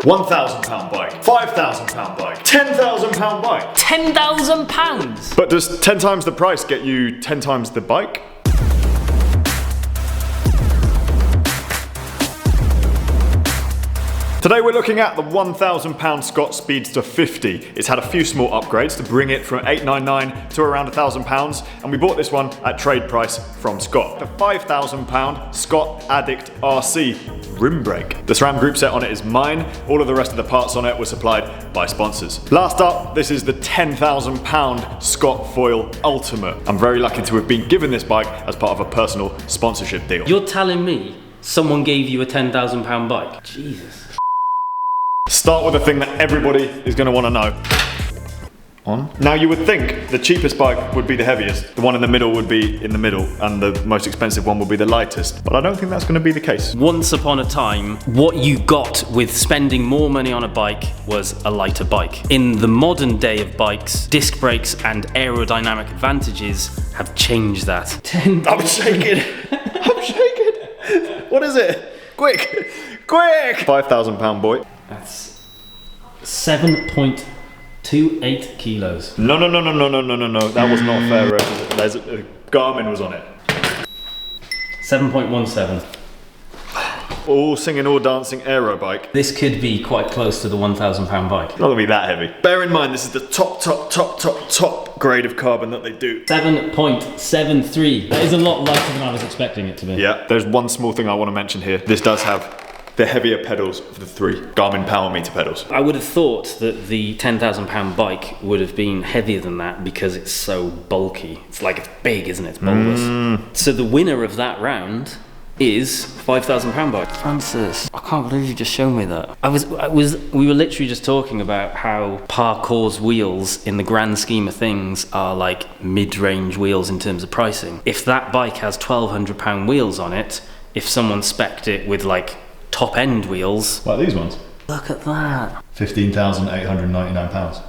£1,000 bike, £5,000 bike, £10,000 bike. £10,000? But does 10 times the price get you 10 times the bike? Today we're looking at the £1,000 Scott Speedster 50. It's had a few small upgrades to bring it from $899 to around £1,000, and we bought this one at trade price from Scott. The £5,000 Scott Addict RC rim brake. The SRAM group set on it is mine. All of the rest of the parts on it were supplied by sponsors. Last up, this is the £10,000 Scott Foil Ultimate. I'm very lucky to have been given this bike as part of a personal sponsorship deal. You're telling me someone gave you a £10,000 bike? Jesus. Start with the thing that everybody is going to want to know. On. Now you would think the cheapest bike would be the heaviest, the one in the middle would be in the middle, and the most expensive one would be the lightest. But I don't think that's going to be the case. Once upon a time, what you got with spending more money on a bike was a lighter bike. In the modern day of bikes, disc brakes and aerodynamic advantages have changed that. I'm shaking. I'm shaking. What is it? Quick. Quick. £5,000 boy. That's 7.28 kilos. No. That was not fair. There's Garmin was on it. 7.17. All singing, all dancing aero bike. This could be quite close to the £1,000 bike. Not gonna be that heavy. Bear in mind, this is the top grade of carbon that they do. 7.73. That is a lot lighter than I was expecting it to be. Yeah, there's one small thing I want to mention here. This does have the heavier pedals of the three Garmin power meter pedals. I would have thought that the £10,000 bike would have been heavier than that because it's so bulky. It's like it's big, isn't it? It's bulbous. So the winner of that round is £5,000 bike. Francis, I can't believe you just shown me that. We were literally just talking about how Parcours Wheels, in the grand scheme of things, are like mid-range wheels in terms of pricing. If that bike has £1,200 wheels on it, if someone spec'd it with like top-end wheels. Like these ones? Look at that. £15,899.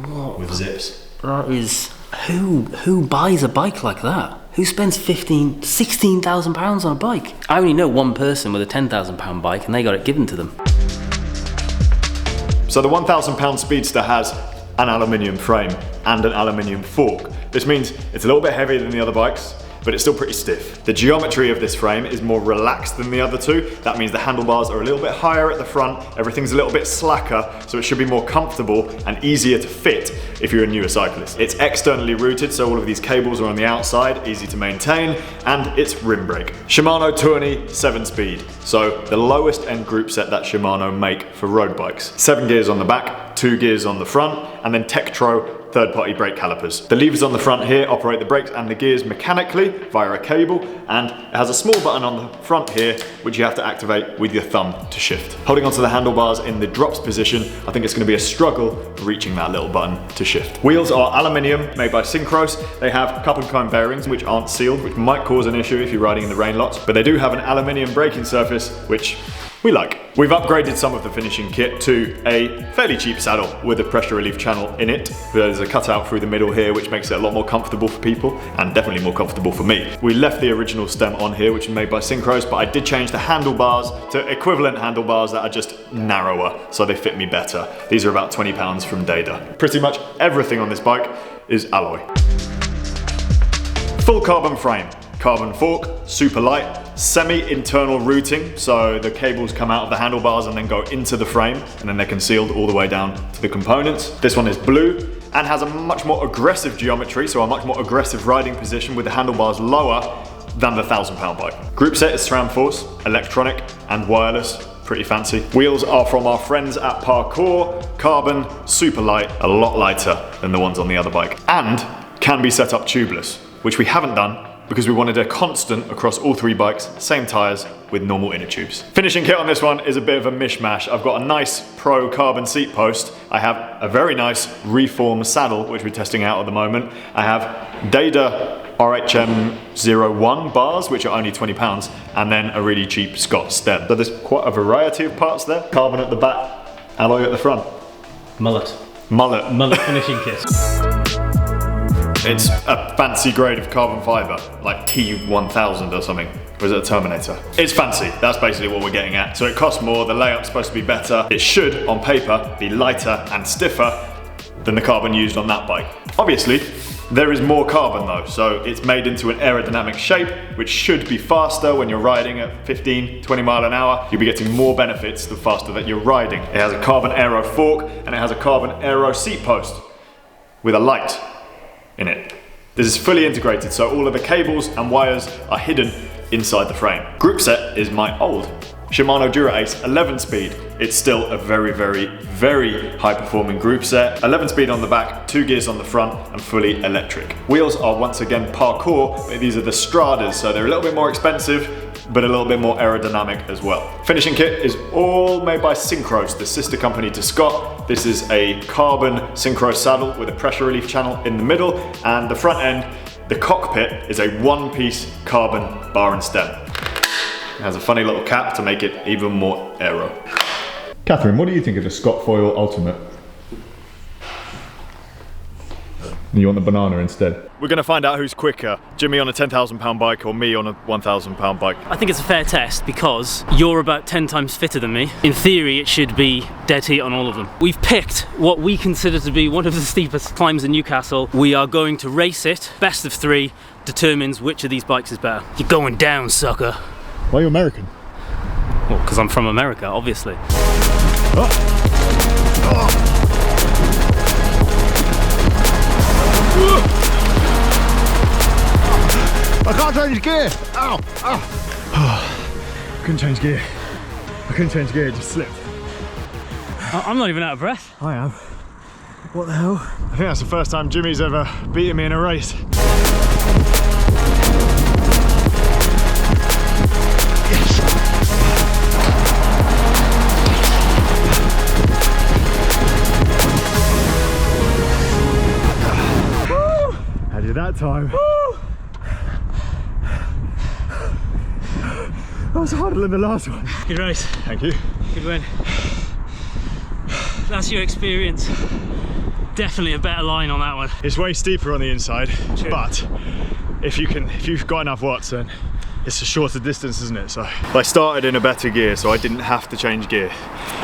What? With zips. That is... Who buys a bike like that? Who spends £16,000 on a bike? I only know one person with a £10,000 bike and they got it given to them. So the £1,000 Speedster has an aluminium frame and an aluminium fork. This means it's a little bit heavier than the other bikes, but it's still pretty stiff. The geometry of this frame is more relaxed than the other two. That means the handlebars are a little bit higher at the front, everything's a little bit slacker, so it should be more comfortable and easier to fit if you're a newer cyclist. It's externally routed, so all of these cables are on the outside, easy to maintain, and it's rim brake. Shimano Tourney 7-speed, so the lowest end group set that Shimano make for road bikes. 7 gears on the back, 2 gears on the front, and then Tektro third-party brake calipers. The levers on the front here operate the brakes and the gears mechanically via a cable, and it has a small button on the front here which you have to activate with your thumb to shift. Holding onto the handlebars in the drops position, I think it's going to be a struggle reaching that little button to shift. Wheels are aluminium, made by Synchros. They have couple cone bearings which aren't sealed, which might cause an issue if you're riding in the rain lots, but they do have an aluminium braking surface which we like. We've upgraded some of the finishing kit to a fairly cheap saddle with a pressure relief channel in it. There's a cutout through the middle here which makes it a lot more comfortable for people and definitely more comfortable for me. We left the original stem on here which is made by Synchros, but I did change the handlebars to equivalent handlebars that are just narrower so they fit me better. These are about £20 from Dada. Pretty much everything on this bike is alloy. Full carbon frame. Carbon fork, super light, semi-internal routing, so the cables come out of the handlebars and then go into the frame, and then they're concealed all the way down to the components. This one is blue and has a much more aggressive geometry, so a much more aggressive riding position with the handlebars lower than the £1,000 bike. Group set is SRAM Force, electronic and wireless. Pretty fancy. Wheels are from our friends at Parcours, carbon, super light, a lot lighter than the ones on the other bike, and can be set up tubeless, which we haven't done because we wanted a constant across all 3 bikes, same tyres with normal inner tubes. Finishing kit on this one is a bit of a mishmash. I've got a nice Pro carbon seat post. I have a very nice Reform saddle, which we're testing out at the moment. I have Dada RHM01 bars, which are only £20, and then a really cheap Scott stem. So there's quite a variety of parts there. Carbon at the back, alloy at the front. Mullet finishing kit. It's a fancy grade of carbon fiber, like T1000 or something. Or is it a Terminator? It's fancy, that's basically what we're getting at. So it costs more, the layout's supposed to be better. It should, on paper, be lighter and stiffer than the carbon used on that bike. Obviously, there is more carbon though, so it's made into an aerodynamic shape, which should be faster when you're riding at 15, 20 mile an hour. You'll be getting more benefits the faster that you're riding. It has a carbon aero fork and it has a carbon aero seat post with a light in it. This is fully integrated, so all of the cables and wires are hidden inside the frame. Group set is my old Shimano Dura-Ace 11 speed. It's still a very, very, very high performing group set. 11 speed on the back, 2 gears on the front, and fully electric. Wheels are once again Parcours, but these are the Stradas, so they're a little bit more expensive, but a little bit more aerodynamic as well. Finishing kit is all made by Synchros, the sister company to Scott. This is a carbon Synchro saddle with a pressure relief channel in the middle, and the front end, the cockpit, is a one-piece carbon bar and stem. It has a funny little cap to make it even more aero. Catherine, what do you think of the Scott Foil Ultimate? You want the banana instead? We're gonna find out who's quicker, Jimmy on a 10,000 pound bike or me on a 1,000 pound bike. I think it's a fair test because you're about 10 times fitter than me. In theory, it should be dead heat on all of them. We've picked what we consider to be one of the steepest climbs in Newcastle. We are going to race it. Best of 3 determines which of these bikes is better. You're going down, sucker. Why are you American? Well, because I'm from America, obviously. Oh. Oh. I can't change gear! Ow! Ow! Oh, couldn't change gear. I couldn't change gear, it just slipped. I'm not even out of breath. I am. What the hell? I think that's the first time Jimmy's ever beaten me in a race. How did that time? That was harder than the last one. Good race. Thank you. Good win. That's your experience. Definitely a better line on that one. It's way steeper on the inside, True. but if you've got enough watts, then it's a shorter distance, isn't it? So I started in a better gear, so I didn't have to change gear.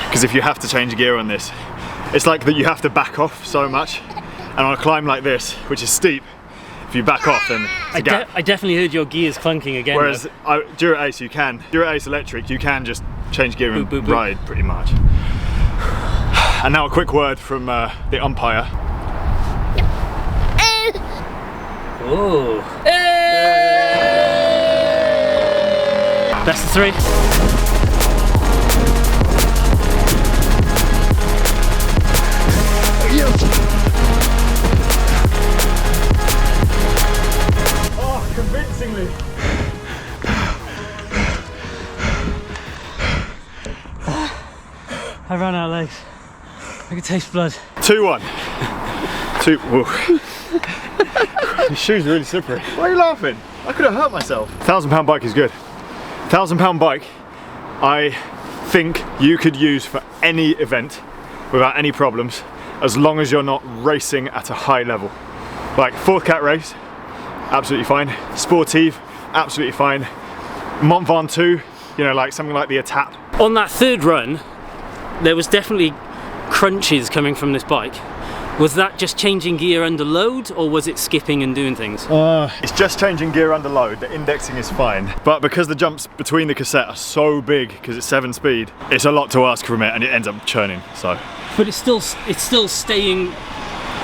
Because if you have to change gear on this, it's like that you have to back off so much. And on a climb like this, which is steep, if you back off, then it's a gap. I definitely heard your gears clunking again. Whereas Dura-Ace, Dura-Ace electric, you can just change gear and boop, boop. ride pretty much. And now a quick word from the umpire. Oh. Best of 3. Oh, convincingly. I ran out of legs. I could taste blood. 2-1. Whoa. Your shoes are really slippery. Why are you laughing? I could have hurt myself. 1,000 pound bike is good. 1,000 pound bike, I think you could use for any event without any problems, as long as you're not racing at a high level. Like 4th Cat race, absolutely fine. Sportive, absolutely fine. Mont Ventoux, you know, like something like the Attacus. On that 3rd run, there was definitely crunches coming from this bike. Was that just changing gear under load, or was it skipping and doing things? It's just changing gear under load. The indexing is fine, but because the jumps between the cassette are so big, because it's 7 speed, it's a lot to ask from it, and it ends up churning. So, but it's still staying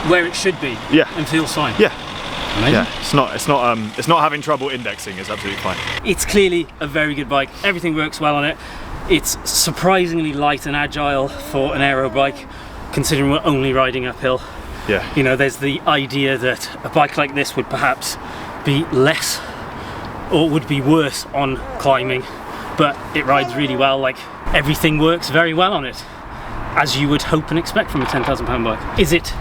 where it should be. Yeah, and feels fine. Yeah, amazing. Yeah. It's not having trouble indexing. It's absolutely fine. It's clearly a very good bike. Everything works well on it. It's surprisingly light and agile for an aero bike, considering we're only riding uphill. Yeah. You know, there's the idea that a bike like this would perhaps be less or would be worse on climbing, but it rides really well. Like, everything works very well on it, as you would hope and expect from a 10,000 pound bike. Is it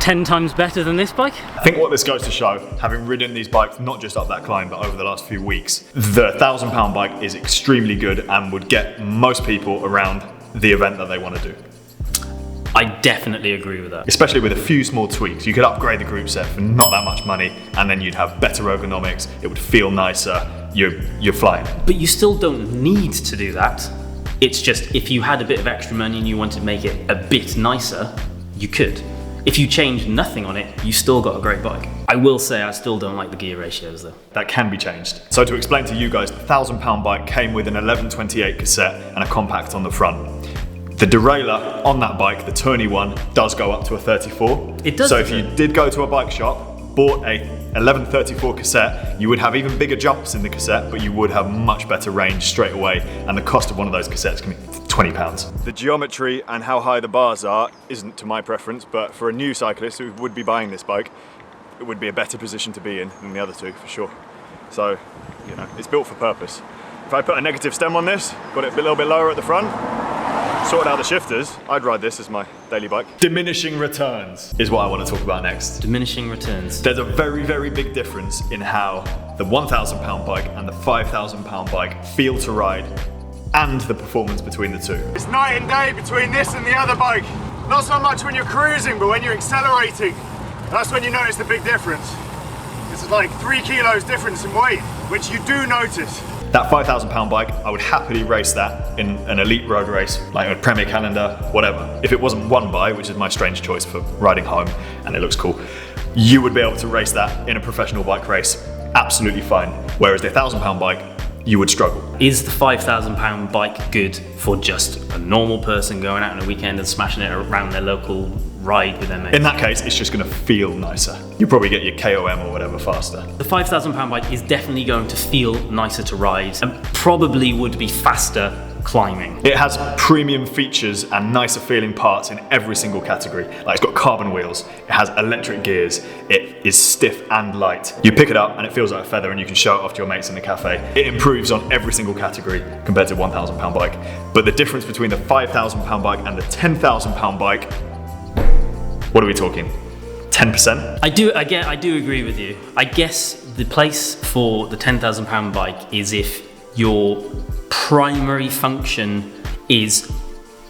10 times better than this bike? I think what this goes to show, having ridden these bikes not just up that climb but over the last few weeks, the 1,000 pound bike is extremely good and would get most people around the event that they want to do. I definitely agree with that. Especially with a few small tweaks. You could upgrade the group set for not that much money, and then you'd have better ergonomics, it would feel nicer, you're flying. But you still don't need to do that. It's just if you had a bit of extra money and you wanted to make it a bit nicer, you could. If you changed nothing on it, you still got a great bike. I will say I still don't like the gear ratios though. That can be changed. So to explain to you guys, the £1,000 bike came with an 1128 cassette and a compact on the front. The derailleur on that bike, the Tourney one, does go up to a 34. It does. So if you did go to a bike shop, bought a 1134 cassette, you would have even bigger jumps in the cassette, but you would have much better range straight away, and the cost of one of those cassettes can be £20. The geometry and how high the bars are isn't to my preference, but for a new cyclist who would be buying this bike, it would be a better position to be in than the other two, for sure. So, you know, it's built for purpose. If I put a negative stem on this, got it a little bit lower at the front, sorted out the shifters, I'd ride this as my daily bike. Diminishing returns is what I want to talk about next. Diminishing returns. There's a very, very big difference in how the £1,000 bike and the £5,000 bike feel to ride, and the performance between the two. It's night and day between this and the other bike. Not so much when you're cruising, but when you're accelerating, that's when you notice the big difference. It's like 3 kilos difference in weight, which you do notice. That £5,000 bike, I would happily race that in an elite road race, like a Premier Calendar, whatever. If it wasn't one by, which is my strange choice for riding home, and it looks cool, you would be able to race that in a professional bike race absolutely fine. Whereas the £1,000 bike, you would struggle. Is the £5,000 bike good for just a normal person going out on a weekend and smashing it around their local ride with their mates? In that case, it's just going to feel nicer. You probably get your KOM or whatever faster. The £5,000 bike is definitely going to feel nicer to ride and probably would be faster climbing. It has premium features and nicer feeling parts in every single category. Like, it's got carbon wheels, it has electric gears, it is stiff and light. You pick it up and it feels like a feather and you can show it off to your mates in the cafe. It improves on every single category compared to a £1,000 bike. But the difference between the £5,000 bike and the £10,000 bike, what are we talking? 10%? I do agree with you. I guess the place for the £10,000 bike is if your primary function is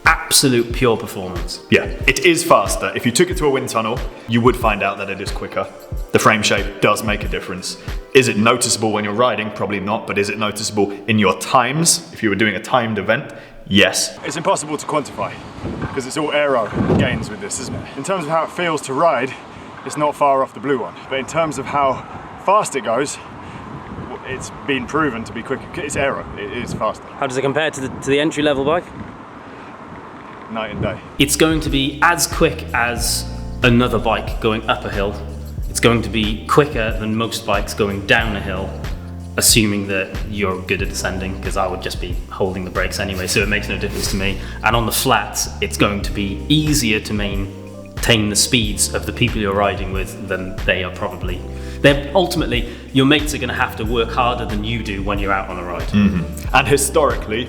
absolute pure performance. Yeah, it is faster. If you took it to a wind tunnel, you would find out that it is quicker. The frame shape does make a difference. Is it noticeable when you're riding? Probably not, but is it noticeable in your times? If you were doing a timed event, yes. It's impossible to quantify because it's all aero gains with this, isn't it? In terms of how it feels to ride, it's not far off the blue one. But in terms of how fast it goes, it's been proven to be quicker. It's aero, it is faster. How does it compare to the entry-level bike? Night and day. It's going to be as quick as another bike going up a hill. It's going to be quicker than most bikes going down a hill, assuming that you're good at descending, because I would just be holding the brakes anyway, so it makes no difference to me. And on the flats, it's going to be easier to maintain the speeds of the people you're riding with than they are probably. Ultimately, your mates are going to have to work harder than you do when you're out on a ride. Mm-hmm. And historically,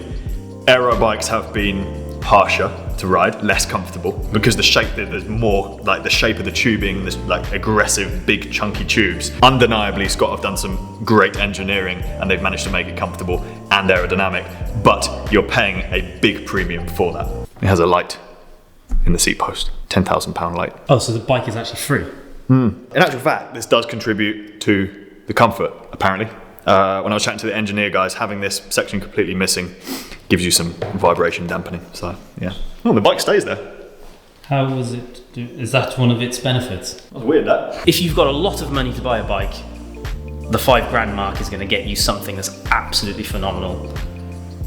aero bikes have been harsher to ride, less comfortable, because there's more like the shape of the tubing, this like aggressive, big, chunky tubes. Undeniably, Scott have done some great engineering and they've managed to make it comfortable and aerodynamic, but you're paying a big premium for that. It has a light in the seat post, £10,000 light. Oh, so the bike is actually free? In actual fact, this does contribute to the comfort, apparently. When I was chatting to the engineer guys, having this section completely missing gives you some vibration dampening. So, yeah. Oh, the bike stays there. How was it? Is that one of its benefits? That's weird, that. If you've got a lot of money to buy a bike, the £5,000 mark is going to get you something that's absolutely phenomenal.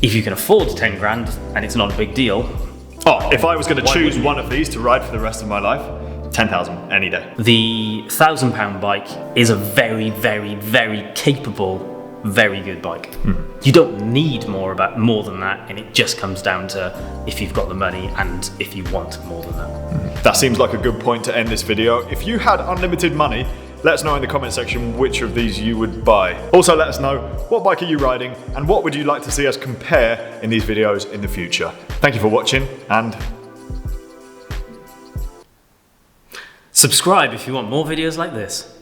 If you can afford 10 grand and it's not a big deal. Oh, if I was going to choose one of these to ride for the rest of my life, 10,000 any day. The £1,000 bike is a very, very, very capable, very good bike. You don't need more than that, and it just comes down to if you've got the money and if you want more than that. That seems like a good point to end this video. If you had unlimited money, let us know in the comment section which of these you would buy. Also, let us know what bike are you riding and what would you like to see us compare in these videos in the future. Thank you for watching, and subscribe if you want more videos like this.